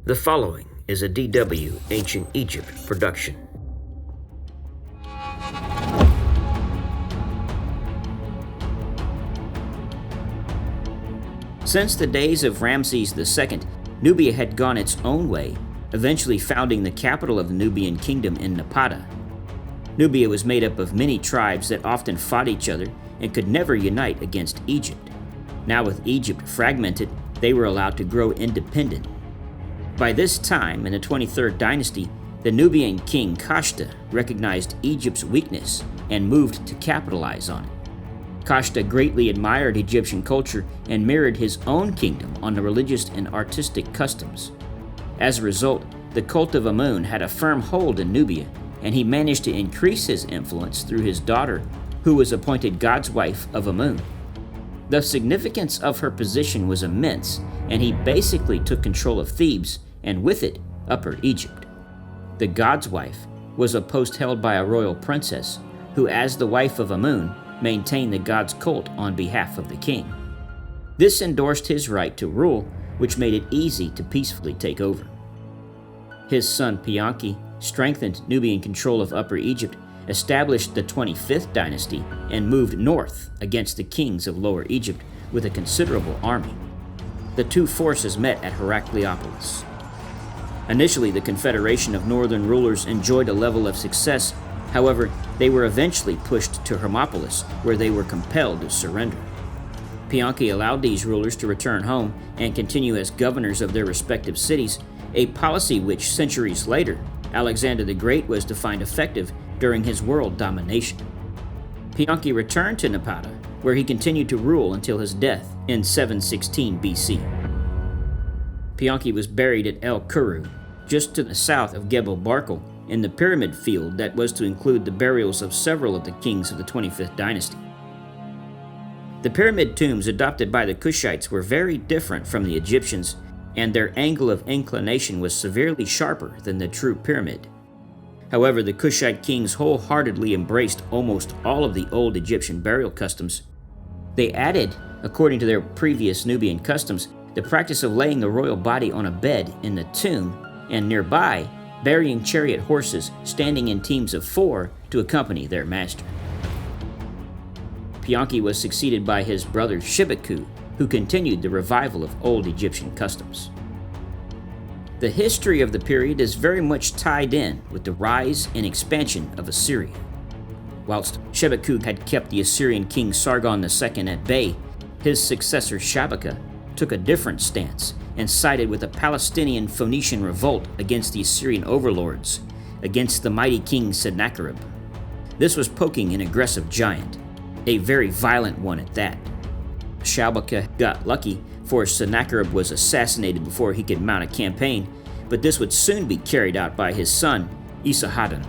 The following is a DW Ancient Egypt production. Since the days of Ramesses II, Nubia had gone its own way, eventually founding the capital of the Nubian Kingdom in Napata. Nubia was made up of many tribes that often fought each other and could never unite against Egypt. Now with Egypt fragmented, they were allowed to grow independent. By this time, in the 23rd dynasty, the Nubian king Kashta recognized Egypt's weakness and moved to capitalize on it. Kashta greatly admired Egyptian culture and mirrored his own kingdom on the religious and artistic customs. As a result, the cult of Amun had a firm hold in Nubia, and he managed to increase his influence through his daughter, who was appointed God's wife of Amun. The significance of her position was immense, and he basically took control of Thebes, and with it, Upper Egypt. The God's wife was a post held by a royal princess, who as the wife of Amun, maintained the god's cult on behalf of the king. This endorsed his right to rule, which made it easy to peacefully take over. His son Pianki strengthened Nubian control of Upper Egypt, established the 25th dynasty, and moved north against the kings of Lower Egypt with a considerable army. The two forces met at Heracleopolis. Initially, the confederation of northern rulers enjoyed a level of success. However, they were eventually pushed to Hermopolis, where they were compelled to surrender. Pianki allowed these rulers to return home and continue as governors of their respective cities, a policy which centuries later, Alexander the Great was to find effective during his world domination. Pianki returned to Napata, where he continued to rule until his death in 716 BC. Pianki was buried at El Kuru, just to the south of Gebel Barkal, in the pyramid field that was to include the burials of several of the kings of the 25th dynasty. The pyramid tombs adopted by the Kushites were very different from the Egyptians, and their angle of inclination was severely sharper than the true pyramid. However, the Kushite kings wholeheartedly embraced almost all of the old Egyptian burial customs. They added, according to their previous Nubian customs, the practice of laying the royal body on a bed in the tomb, and nearby, burying chariot horses standing in teams of 4 to accompany their master. Pianki was succeeded by his brother Shibaku, who continued the revival of old Egyptian customs. The history of the period is very much tied in with the rise and expansion of Assyria. Whilst Shibaku had kept the Assyrian king Sargon II at bay, his successor Shabaka took a different stance and sided with a Palestinian Phoenician revolt against the Assyrian overlords, against the mighty king Sennacherib. This was poking an aggressive giant, a very violent one at that. Shabaka got lucky, for Sennacherib was assassinated before he could mount a campaign, but this would soon be carried out by his son, Esarhaddon.